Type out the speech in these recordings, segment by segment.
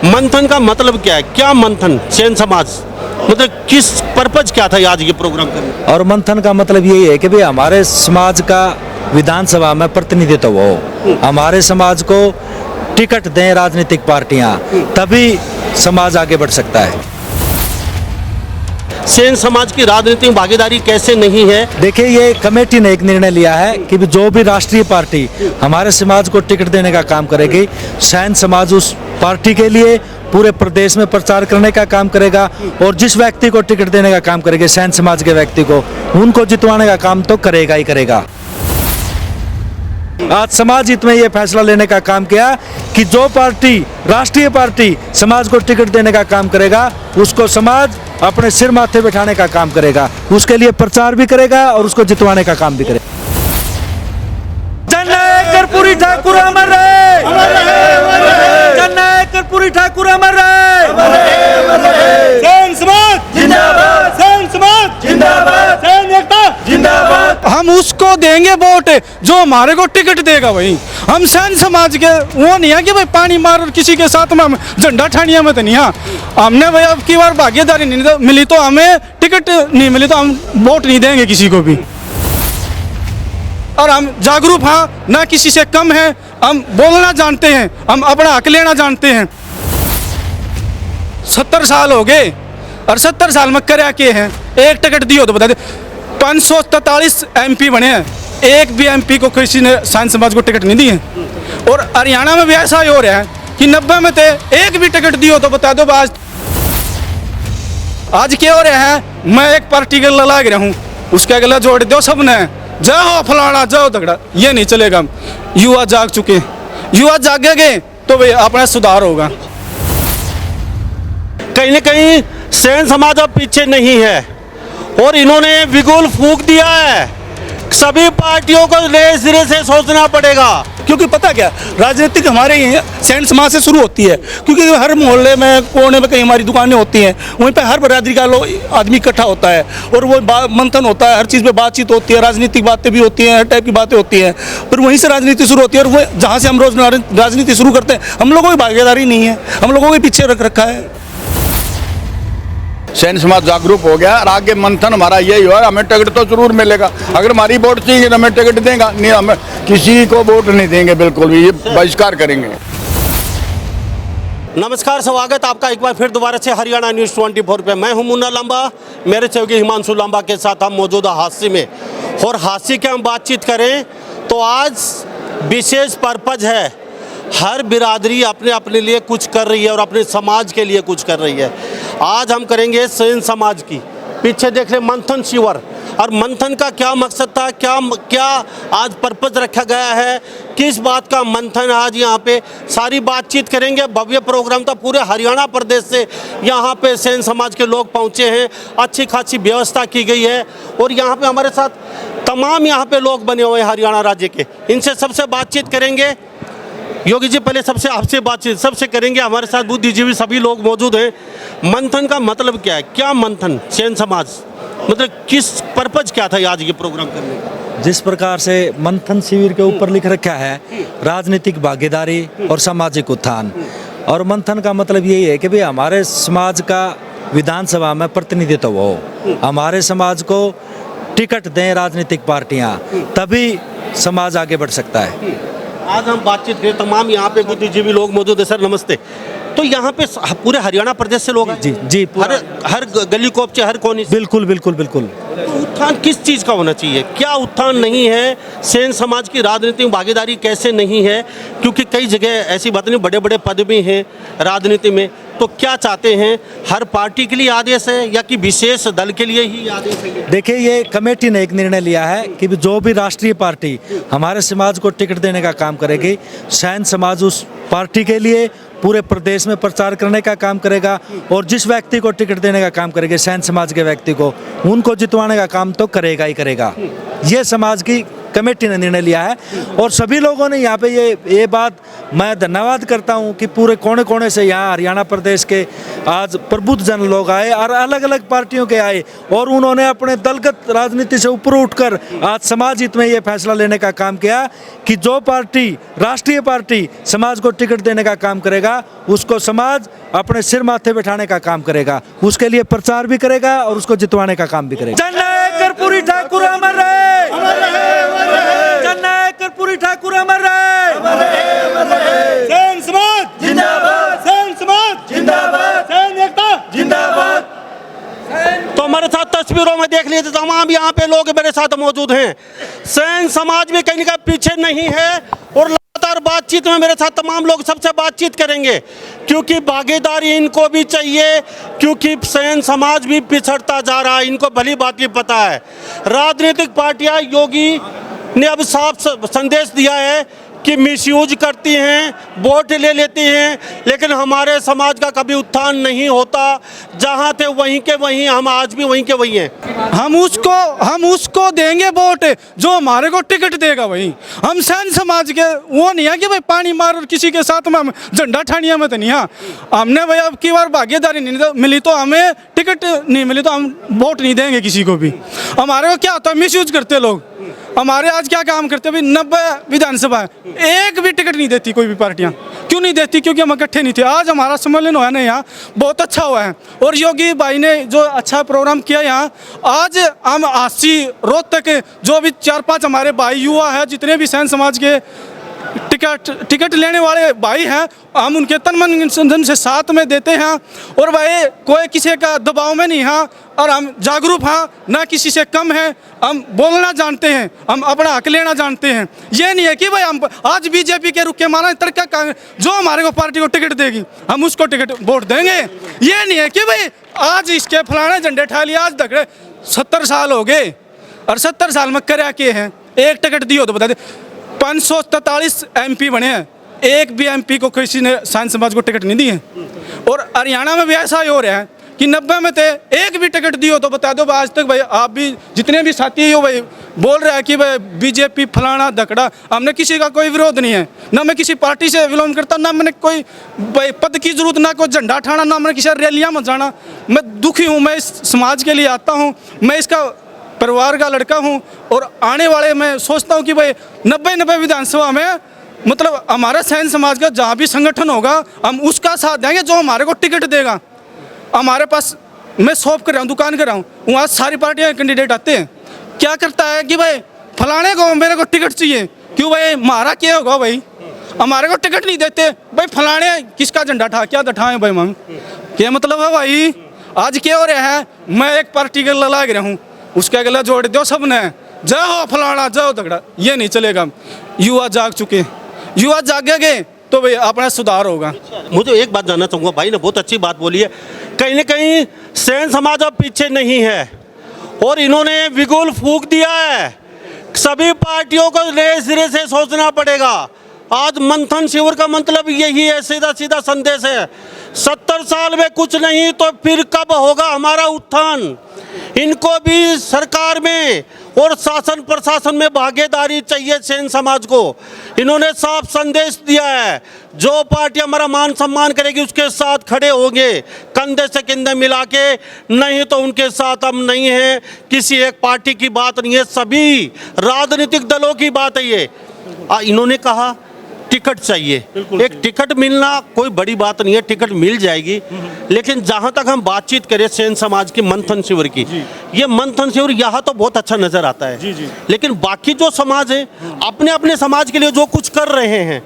मंथन का मतलब क्या है? क्या मंथन? सेन समाज मतलब किस पर्पज क्या था आज ये प्रोग्राम करने? और मंथन का मतलब यही है कि भाई हमारे समाज का विधानसभा में प्रतिनिधित्व हो, हमारे समाज को टिकट दें राजनीतिक पार्टियां, तभी समाज आगे बढ़ सकता है। सेन समाज की राजनीतिक भागीदारी कैसे नहीं है? देखिए, ये कमेटी ने एक निर्णय लिया है कि जो भी राष्ट्रीय पार्टी हमारे समाज को टिकट देने का काम करेगी, सेन समाज उस पार्टी के लिए पूरे प्रदेश में प्रचार करने का काम करेगा, और जिस व्यक्ति को टिकट देने का काम करेगा सेन समाज के व्यक्ति को, उनको जितवाने का काम तो करेगा ही करेगा। आज समाज हित में ये फैसला लेने का काम किया कि जो पार्टी राष्ट्रीय पार्टी समाज को टिकट देने का काम करेगा, उसको समाज अपने सिर माथे बिठाने का काम करेगा, उसके लिए प्रचार भी करेगा और उसको जितवाने का काम भी करेगा। जननायक कर्पूरी ठाकुर अमर रहे, जननायक कर्पूरी ठाकुर अमर रहे। सेन समाज जिंदाबाद, सेन समाज जिंदाबाद, सेन एकता जिंदाबाद। हम उसको देंगे वोट जो हमारे को टिकट देगा। वही हम सेन समाज के वो नहीं है कि भाई पानी मार और किसी के साथ में हम झंडा ठानिया में तो नहीं है। हमने भाई अब की बार भागीदारी नहीं मिली तो हमें टिकट नहीं मिली तो हम वोट नहीं देंगे किसी को भी। और हम जागरूक हैं, ना किसी से कम है, हम बोलना जानते हैं, हम अपना हक लेना जानते हैं। 70 साल हो गए और 70 साल में क्या किए हैं? एक टिकट दियो तो बता दे। 543 MP बने हैं, एक भी MP को किसी ने सेन समाज को टिकट नहीं दी है। और हरियाणा में भी ऐसा ही हो रहा है कि 90 में थे, एक भी टिकट दियो तो बता दो। आज क्या हो रहा है? मैं एक पार्टी के गला लग रहा हूँ, उसका गला जोड़ दो सबने, जाओ फलाना जाओ तगड़ा, ये नहीं चलेगा। युवा जाग चुके, युवा जागेंगे तो भाई अपना सुधार होगा। कहीं न कहीं सेन समाज अब पीछे नहीं है और इन्होंने बिगुल फूंक दिया है। सभी पार्टियों को नए सिरे से सोचना पड़ेगा, क्योंकि पता क्या, राजनीतिक हमारे यहाँ सेन समाज से शुरू होती है। क्योंकि हर मोहल्ले में कोने में कहीं हमारी दुकानें होती हैं, वहीं पे हर बरादरी का लोग आदमी इकट्ठा होता है और वो मंथन होता है, हर चीज़ पे बातचीत होती है, राजनीतिक बातें भी होती हैं, हर टाइप की बातें होती हैं। फिर वहीं से राजनीति शुरू होती है और वो जहाँ से हम रोज राजनीति शुरू करते हैं, हम लोगों की भागीदारी नहीं है, हम लोगों के पीछे रख रखा है। सेन समाज जागरूक हो गया और आगे मंथन हमारा यही हो, हमें टिकट तो जरूर मिलेगा। अगर हमारी वोट चाहिए तो हमें टिकट देगा, नहीं हमें किसी को वोट नहीं देंगे, बिल्कुल भी, ये बहिष्कार करेंगे। नमस्कार, स्वागत आपका एक बार फिर दोबारा से हरियाणा न्यूज़ 24 पे। मैं हूं मुन्ना लांबा, मेरे सहयोगी हिमांशु लांबा के साथ हम मौजूद हादसे में। और हादसे की हम बातचीत करें तो आज विशेष पर्पज है, हर बिरादरी अपने अपने लिए कुछ कर रही है और अपने समाज के लिए कुछ कर रही है। आज हम करेंगे सेन समाज की। पीछे देख रहे मंथन शिविर, और मंथन का क्या मकसद था, क्या आज पर्पज रखा गया है, किस बात का मंथन आज यहाँ पे सारी बातचीत करेंगे। भव्य प्रोग्राम था, पूरे हरियाणा प्रदेश से यहाँ पे सेन समाज के लोग पहुँचे हैं, अच्छी खासी व्यवस्था की गई है। और यहाँ पे हमारे साथ तमाम यहाँ पे लोग बने हुए हैं हरियाणा राज्य के, इनसे सबसे बातचीत करेंगे। योगी जी, पहले सबसे आपसे बातचीत सबसे करेंगे। हमारे साथ बुद्धिजीवी सभी लोग मौजूद हैं। मंथन का मतलब क्या है? क्या मंथन? सेन समाज मतलब किस पर्पज क्या था आज ये प्रोग्राम करने का? जिस प्रकार से मंथन शिविर के ऊपर लिख रखा है, राजनीतिक भागीदारी और सामाजिक उत्थान, और मंथन का मतलब यही है कि भाई हमारे समाज का विधानसभा में प्रतिनिधित्व हो, हमारे समाज को टिकट दें राजनीतिक पार्टियां, तभी समाज आगे बढ़ सकता है। आज हम बातचीत करें, तमाम यहाँ पे बुद्धिजीवी लोग मौजूद है। सर नमस्ते। तो यहाँ पे पूरे हरियाणा प्रदेश से लोग आए? जी हर गली कोपचे, हर कोने से? बिल्कुल बिल्कुल बिल्कुल। तो उत्थान किस चीज़ का होना चाहिए? क्या उत्थान नहीं है? सेन समाज की राजनीतिक भागीदारी कैसे नहीं है? क्योंकि कई जगह ऐसी बात नहीं, बड़े बड़े पद भी हैं राजनीति में। तो क्या चाहते हैं? हर पार्टी के लिए आदेश है या कि विशेष दल के लिए ही आदेश है? देखिए, ये कमेटी ने एक निर्णय लिया है कि जो भी राष्ट्रीय पार्टी हमारे समाज को टिकट देने का काम करेगी, सेन समाज उस पार्टी के लिए पूरे प्रदेश में प्रचार करने का काम करेगा, और जिस व्यक्ति को टिकट देने का काम करेगा सेन समाज के व्यक्ति को, उनको जितवाने का काम तो करेगा ही करेगा। ये समाज की कमेटी ने निर्णय लिया है। और सभी लोगों ने यहाँ पे ये बात मैं धन्यवाद करता हूँ कि पूरे कोने कोने से यहाँ हरियाणा प्रदेश के आज प्रबुद्ध जन लोग आए और अलग अलग पार्टियों के आए और उन्होंने अपने दलगत राजनीति से ऊपर उठकर आज समाज हित में ये फैसला लेने का काम किया कि जो पार्टी राष्ट्रीय पार्टी समाज को टिकट देने का काम करेगा उसको समाज अपने सिर माथे बैठाने का काम करेगा, उसके लिए प्रचार भी करेगा और उसको जितवाने का काम भी करेगा। जननायक कर्पूरी ठाकुर अमर रहे, जननायक कर्पूरी ठाकुर अमर रहे। सैन समाज जिंदाबाद, सैन समाज जिंदाबाद, सैन एकता जिंदाबाद। तो हमारे साथ तस्वीरों में देख लीजिए तमाम यहाँ पे लोग मेरे साथ मौजूद हैं। सैन समाज भी कहीं का पीछे नहीं है और लगातार बातचीत में मेरे साथ तमाम लोग सबसे बातचीत करेंगे क्योंकि भागीदारी इनको भी चाहिए, क्योंकि सैन समाज भी पिछड़ता जा रहा है, इनको भली बात की पता है। राजनीतिक पार्टियां योगी ने अब साफ संदेश दिया है कि मिसयूज करती हैं, वोट ले लेती हैं, लेकिन हमारे समाज का कभी उत्थान नहीं होता। जहाँ थे वहीं के वहीं, हम आज भी वहीं के वहीं हैं। हम उसको देंगे वोट जो हमारे को टिकट देगा वही। हम सैन समाज के वो नहीं है कि भाई पानी मार किसी के साथ में हम झंडा ठानिया में तो नहीं है। हमने भाई अब की बार भागीदारी नहीं मिली तो हमें टिकट नहीं मिली तो हम वोट नहीं देंगे किसी को भी। हमारे को क्या होता है, मिसयूज करते लोग। हमारे आज क्या काम करते हैं, 90 विधानसभा एक भी टिकट नहीं देती कोई भी पार्टियां। क्यों नहीं देती? क्योंकि हम इकट्ठे नहीं थे। आज हमारा सम्मेलन हुआ ना यहाँ, बहुत अच्छा हुआ है और योगी भाई ने जो अच्छा प्रोग्राम किया यहाँ, आज हम 80 रोहतक जो भी 4-5 हमारे भाई युवा है, जितने भी सैन समाज के टिकट लेने वाले भाई हैं, हम उनके तन मन धन से साथ में देते हैं और भाई कोई किसी का दबाव में नहीं है और हम जागरूक हैं, ना किसी से कम है। हम बोलना जानते हैं, हम अपना हक लेना जानते हैं। ये नहीं है कि भाई हम आज बीजेपी के रुके माना तरक्का कांग्रेस जो हमारे को पार्टी को टिकट देगी हम उसको टिकट वोट देंगे। ये नहीं है कि भाई आज इसके फलाने झंडे ठा लिया, आज दगड़े 70 साल हो गए और 70 साल में क्या किए हैं। एक टिकट दियो तो बता दे, 543 MP बने हैं, एक भी MP को किसी ने सैन समाज को टिकट नहीं दी है। और हरियाणा में भी ऐसा ही हो रहा है कि 90 में थे, एक भी टिकट दियो तो बता दो। आज तक भाई आप भी जितने भी साथी हो भाई बोल रहे हैं कि भाई बीजेपी फलाना धकड़ा, हमने किसी का कोई विरोध नहीं है, ना मैं किसी पार्टी से विलोम करता, ना मैंने कोई भाई पद की जरूरत, ना कोई झंडा ठाना, ना मैंने किसी रैलियाँ में जाना। मैं दुखी हूँ, मैं इस समाज के लिए आता हूँ, मैं इसका परिवार का लड़का हूँ और आने वाले मैं सोचता हूँ कि भाई 90 विधानसभा में मतलब हमारा सैन समाज का जहाँ भी संगठन होगा हम उसका साथ देंगे जो हमारे को टिकट देगा। हमारे पास मैं शॉप कर रहा हूँ, दुकान कर रहा हूँ, वहाँ सारी पार्टियाँ कैंडिडेट आते हैं। क्या करता है कि भाई फलाने को मेरे को टिकट चाहिए, क्यों भाई हमारा क्या होगा भाई, हमारे को टिकट नहीं देते भाई, फलाने किसका झंडा ठा क्या दठाएँ भाई हम, क्या मतलब है भाई। आज क्या हो रहा है, मैं एक पार्टी के लगा रहा हूँ, उसके गला जोड़ दो सबने, जय हो फलाना जय हो तगड़ा, ये नहीं चलेगा। युवा जाग चुके, युवा जागेंगे तो भाई अपना सुधार होगा। मुझे एक बात जानना चाहूँगा, भाई ने बहुत अच्छी बात बोली है, कहीं ना कहीं सैन समाज अब पीछे नहीं है और इन्होंने बिगुल फूंक दिया है। सभी पार्टियों को नए सिरे से सोचना पड़ेगा। आज मंथन शिविर का मतलब यही है, सीधा सीधा संदेश है। 70 साल में कुछ नहीं तो फिर कब होगा हमारा उत्थान। इनको भी सरकार में और शासन प्रशासन में भागीदारी चाहिए सैन समाज को। इन्होंने साफ संदेश दिया है, जो पार्टी हमारा मान सम्मान करेगी उसके साथ खड़े होंगे कंधे से कंधे मिला के, नहीं तो उनके साथ हम नहीं हैं। किसी एक पार्टी की बात नहीं है, सभी राजनीतिक दलों की बात है ये। इन्होंने कहा टिकट चाहिए, एक टिकट मिलना कोई बड़ी बात नहीं है, टिकट मिल जाएगी। लेकिन जहां तक हम बातचीत करें सैन समाज की मंथन शिविर की, ये मंथन शिविर यहाँ तो बहुत अच्छा नजर आता है, लेकिन बाकी जो समाज है अपने अपने समाज के लिए जो कुछ कर रहे हैं,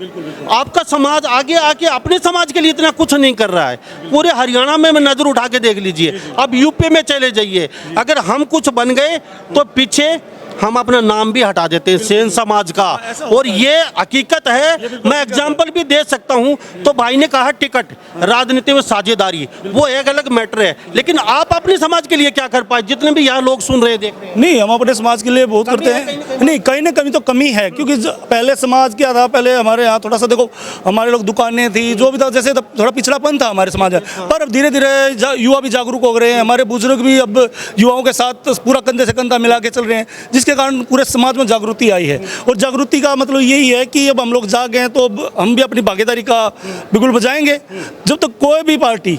आपका समाज आगे आके अपने समाज के लिए इतना कुछ नहीं कर रहा है। पूरे हरियाणा में नजर उठा के देख लीजिए, अब यूपी में चले जाइए, अगर हम कुछ बन गए तो पीछे हम अपना नाम भी हटा देते हैं सैन समाज का, और ये हकीकत है। मैं एग्जाम्पल भी दे सकता हूं। तो भाई ने कहा टिकट, राजनीति में साझेदारी, वो एक अलग मैटर है, लेकिन आप अपने समाज के लिए क्या कर पाए? जितने भी यहाँ लोग सुन रहे देख रहे हैं, नहीं, हम अपने समाज के लिए बहुत करते हैं। नहीं, कहीं ना कहीं तो कमी है, क्योंकि पहले समाज क्या था, पहले हमारे यहाँ थोड़ा सा देखो, हमारे लोग दुकानें थी, जो भी था, जैसे थोड़ा पिछड़ापन था हमारे समाज में। पर अब धीरे धीरे युवा भी जागरूक हो रहे हैं, हमारे बुजुर्ग भी अब युवाओं के साथ पूरा कंधे से कंधा मिला के चल रहे हैं, जिसकी जिसके कारण पूरे समाज में जागृति आई है। और जागृति का मतलब यही है कि अब हम लोग जागे हैं तो अब हम भी अपनी भागीदारी का बिल्कुल बजाएंगे। जब तक कोई भी पार्टी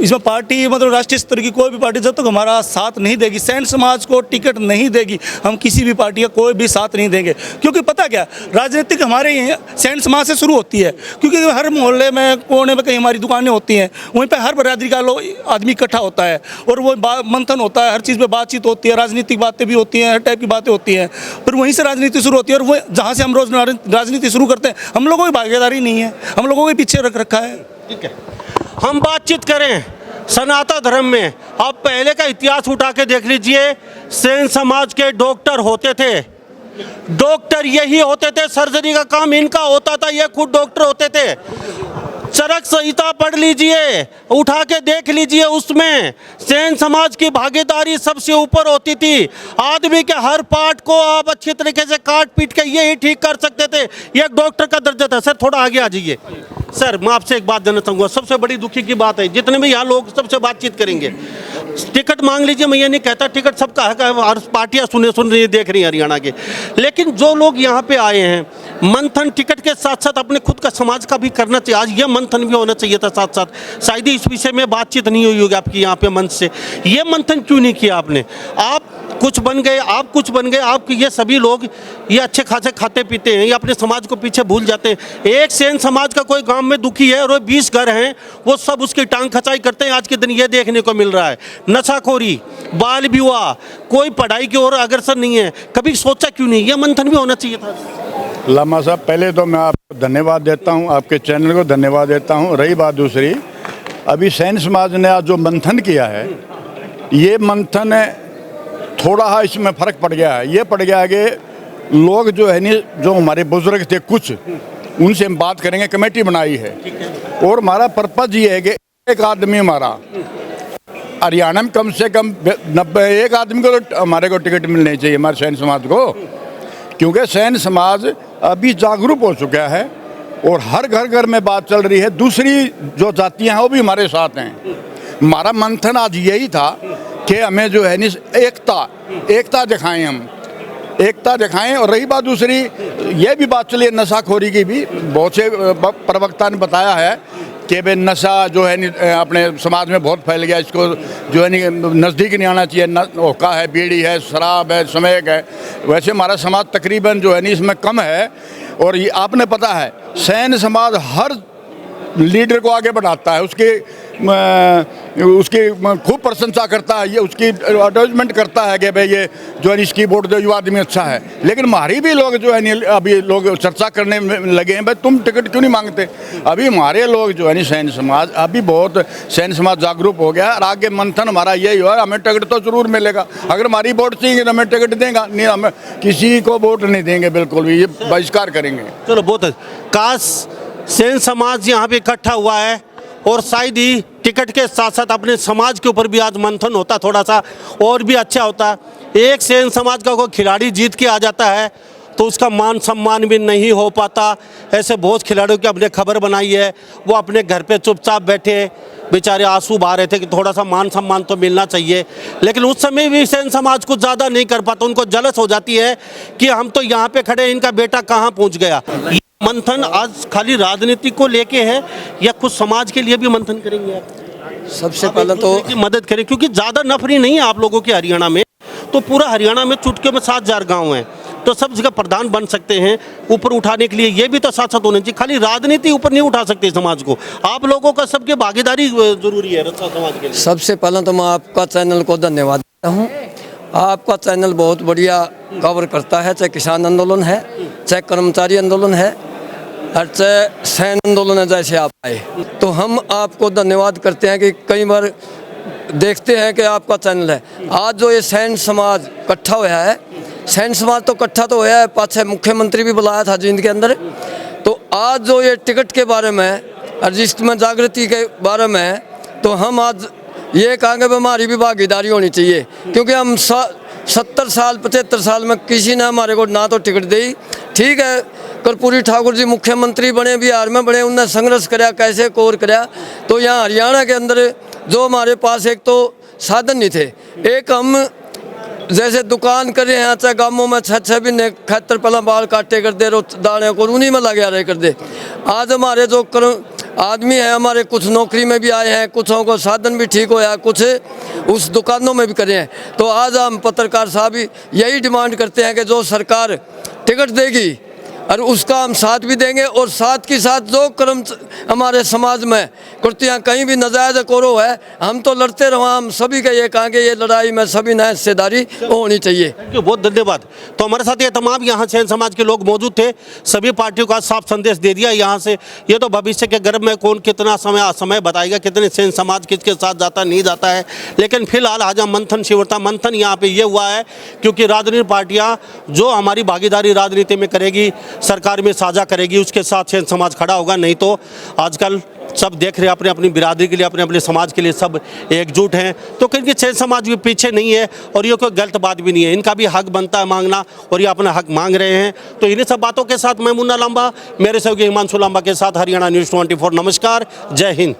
इसमें पार्टी मतलब राष्ट्रीय स्तर की कोई भी पार्टी जब तक हमारा साथ नहीं देगी, सैन समाज को टिकट नहीं देगी, हम किसी भी पार्टी का कोई भी साथ नहीं देंगे। क्योंकि पता क्या, राजनीतिक हमारे सैन समाज से शुरू होती है। क्योंकि हर मोहल्ले में कोने में कहीं हमारी दुकानें होती हैं, वहीं पे हर बरादरी का लोग आदमी इकट्ठा होता है और वो मंथन होता है, हर चीज़ पे बातचीत होती है, राजनीतिक बातें भी होती हैं, हर टाइप की बातें होती हैं। फिर वहीं से राजनीति शुरू होती है और वो जहाँ से हम रोज राजनीति शुरू करते हैं, हम लोगों की भागीदारी नहीं है, हम लोगों के पीछे रख रखा है। ठीक है, हम बातचीत करें सनातन धर्म में। आप पहले का इतिहास उठा के देख लीजिए, सेन समाज के डॉक्टर होते थे, डॉक्टर यही होते थे, सर्जरी का काम इनका होता था, ये खुद डॉक्टर होते थे। चरक संहिता पढ़ लीजिए, उठा के देख लीजिए, उसमें सेन समाज की भागीदारी सबसे ऊपर होती थी। आदमी के हर पार्ट को आप अच्छी तरीके से काट पीट के यही ठीक कर सकते थे, ये एक डॉक्टर का दर्जा था। सर थोड़ा आगे आ जाइए। सर मैं आपसे एक बात जानना चाहूँगा, सबसे बड़ी दुखी की बात है, जितने भी यहाँ लोग सबसे बातचीत करेंगे, टिकट मांग लीजिए, मैं ये नहीं कहता टिकट सबका है, हर पार्टियाँ सुन रही देख रही हैं हरियाणा के, लेकिन जो लोग यहाँ पे आए हैं, मंथन टिकट के साथ साथ अपने खुद का समाज का भी करना चाहिए। आज ये मंथन भी होना चाहिए था साथ साथ। शायद इस विषय में बातचीत नहीं हुई होगी आपकी यहाँ पे मंच से, ये मंथन क्यों नहीं किया आपने? आप कुछ बन गए, आप कुछ बन गए, आपके ये सभी लोग ये अच्छे खासे खाते पीते हैं, ये अपने समाज को पीछे भूल जाते हैं। एक सेन समाज का कोई गांव में दुखी है और 20 घर हैं, वो सब उसकी टांग खचाई करते हैं। आज के दिन ये देखने को मिल रहा है, नशाखोरी, बाल विवाह, कोई पढ़ाई की ओर अग्रसर नहीं है। कभी सोचा क्यों नहीं? ये मंथन भी होना चाहिए था। लामा साहब, पहले तो मैं आपको धन्यवाद देता हूं, आपके चैनल को धन्यवाद देता हूं। रही बात दूसरी, अभी सैन समाज ने आज जो मंथन किया है, ये मंथन थोड़ा है इसमें फ़र्क पड़ गया है। ये पड़ गया है कि लोग जो है नहीं, जो हमारे बुजुर्ग थे कुछ, उनसे हम बात करेंगे, कमेटी बनाई है। और हमारा पर्पज़ ये है कि एक आदमी हमारा हरियाणा में कम से कम 90 एक आदमी को तो हमारे को टिकट मिलनी चाहिए, हमारे सैन समाज को। क्योंकि सैन समाज अभी जागरूक हो चुका है और हर घर घर में बात चल रही है। दूसरी जो जातियां हैं वो भी हमारे साथ हैं। हमारा मंथन आज यही था कि हमें जो है एकता दिखाएं, हम एकता दिखाएं। और रही बात दूसरी, ये भी बात चली नशाखोरी की भी, बहुत से प्रवक्ता ने बताया है कि भाई नशा जो है अपने समाज में बहुत फैल गया, इसको जो है नज़दीक नहीं आना चाहिए। हुक्का है, बीड़ी है, शराब है, स्मोक है। वैसे हमारा समाज तकरीबन जो है इसमें कम है। और ये आपने पता है, सैन समाज हर लीडर को आगे बढ़ाता है, उसकी खूब प्रशंसा करता है, ये उसकी एडवर्टाइजमेंट करता है कि भाई ये जो है इसकी वोट दो, युवा आदमी अच्छा है। लेकिन हमारी भी लोग जो है अभी लोग चर्चा करने में लगे हैं, भाई तुम टिकट क्यों नहीं मांगते? अभी हमारे लोग जो है सैन समाज, अभी बहुत सैन समाज जागरूक हो गया। और आगे मंथन हमारा यही हो, हमें टिकट तो जरूर मिलेगा। अगर हमारी वोट चाहिए तो हमें टिकट देगा, नहीं हमें किसी को वोट नहीं देंगे, बिल्कुल भी, ये बहिष्कार करेंगे। चलो बहुत काश सेन समाज यहाँ पे इकट्ठा हुआ है और शायद ही टिकट के साथ साथ अपने समाज के ऊपर भी आज मंथन होता, थोड़ा सा और भी अच्छा होता। एक सेन समाज का कोई खिलाड़ी जीत के आ जाता है तो उसका मान सम्मान भी नहीं हो पाता। ऐसे बहुत खिलाड़ियों की अपने खबर बनाई है, वो अपने घर पे चुपचाप बैठे बेचारे आंसू बहा रहे थे कि थोड़ा सा मान सम्मान तो मिलना चाहिए। लेकिन उस समय भी सेन समाज कुछ ज़्यादा नहीं कर पाता, उनको जलस हो जाती है कि हम तो यहाँ पे खड़े, इनका बेटा कहाँ पहुँच गया। मंथन आज खाली राजनीति को लेके है या कुछ समाज के लिए भी मंथन करेंगे आप? सबसे पहले तो की मदद करें, क्योंकि ज़्यादा नफरी नहीं है आप लोगों के हरियाणा में, तो पूरा हरियाणा में चुटकियों में 7000 गांव हैं, तो सब जगह प्रधान बन सकते हैं। ऊपर उठाने के लिए ये भी तो साथ साथ होने चाहिए, खाली राजनीति ऊपर नहीं उठा सकते समाज को। आप लोगों का सबके भागीदारी जरूरी है समाज के लिए। सबसे पहले तो मैं आपका चैनल को धन्यवाद देता हूँ। आपका चैनल बहुत बढ़िया कवर करता है, चाहे किसान आंदोलन है, चाहे कर्मचारी आंदोलन है, और चाहे सैन आंदोलन है। जैसे आप आए तो हम आपको धन्यवाद करते हैं कि कई बार देखते हैं कि आपका चैनल है। आज जो ये सैन समाज इकट्ठा हुआ है, सैन समाज तो इकट्ठा तो हुआ है, पाछे मुख्यमंत्री भी बुलाया था जींद के अंदर। तो आज जो ये टिकट के बारे में और जिसमें जागृति के बारे में, तो हम आज ये कहेंगे कि हमारी भी भागीदारी होनी चाहिए। क्योंकि हम 70 साल 75 साल में किसी ने हमारे को ना तो टिकट दी। ठीक है, कर्पूरी ठाकुर जी मुख्यमंत्री बने, बिहार में बने, उन्होंने संघर्ष कराया, कैसे कोर कराया। तो यहाँ हरियाणा के अंदर जो हमारे पास एक तो साधन नहीं थे, एक हम जैसे दुकान करे हैं चाहे गाँवों में 6-6 महीने खतर पहला बाल काटे कर दे रो दाने को उन्हीं में लगे रहे कर दे। आज हमारे जो आदमी हैं हमारे कुछ नौकरी में भी आए हैं, कुछों को साधन भी ठीक होया, कुछ उस दुकानों में भी करे हैं। तो आज हम पत्रकार साहब यही डिमांड करते हैं कि जो सरकार टिकट देगी और उसका हम साथ भी देंगे, और साथ के साथ जो कर्म हमारे समाज में कुर्तियाँ कहीं भी नाजायज कोरो है, हम तो लड़ते रहो। हम सभी का ये कहेंगे ये लड़ाई में सभी ने हिस्सेदारी होनी चाहिए। थैंक यू, बहुत धन्यवाद। तो हमारे साथ ये तमाम यहाँ सेन समाज के लोग मौजूद थे। सभी पार्टियों का साफ संदेश दे दिया यहाँ से। ये तो भविष्य के गर्भ में कौन कितना समय बताएगा, कितने सेन समाज किसके साथ जाता नहीं जाता है। लेकिन फिलहाल आज हम मंथन शिविर मंथन यहाँ पे ये हुआ है क्योंकि राजनीतिक पार्टियाँ जो हमारी भागीदारी राजनीति में करेगी, सरकार में साझा करेगी, उसके साथ सेन समाज खड़ा होगा। नहीं तो आजकल सब देख रहे हैं अपने अपनी बिरादरी के लिए, अपने अपने समाज के लिए सब एकजुट हैं। तो क्योंकि सेन समाज भी पीछे नहीं है और ये कोई गलत बात भी नहीं है। इनका भी हक बनता है मांगना और ये अपना हक मांग रहे हैं। तो इन्हीं सब बातों के साथ मैं मुन्ना लांबा, मेरे सहयोगी हिमांशु लांबा के साथ हरियाणा न्यूज़ 24। नमस्कार, जय हिंद।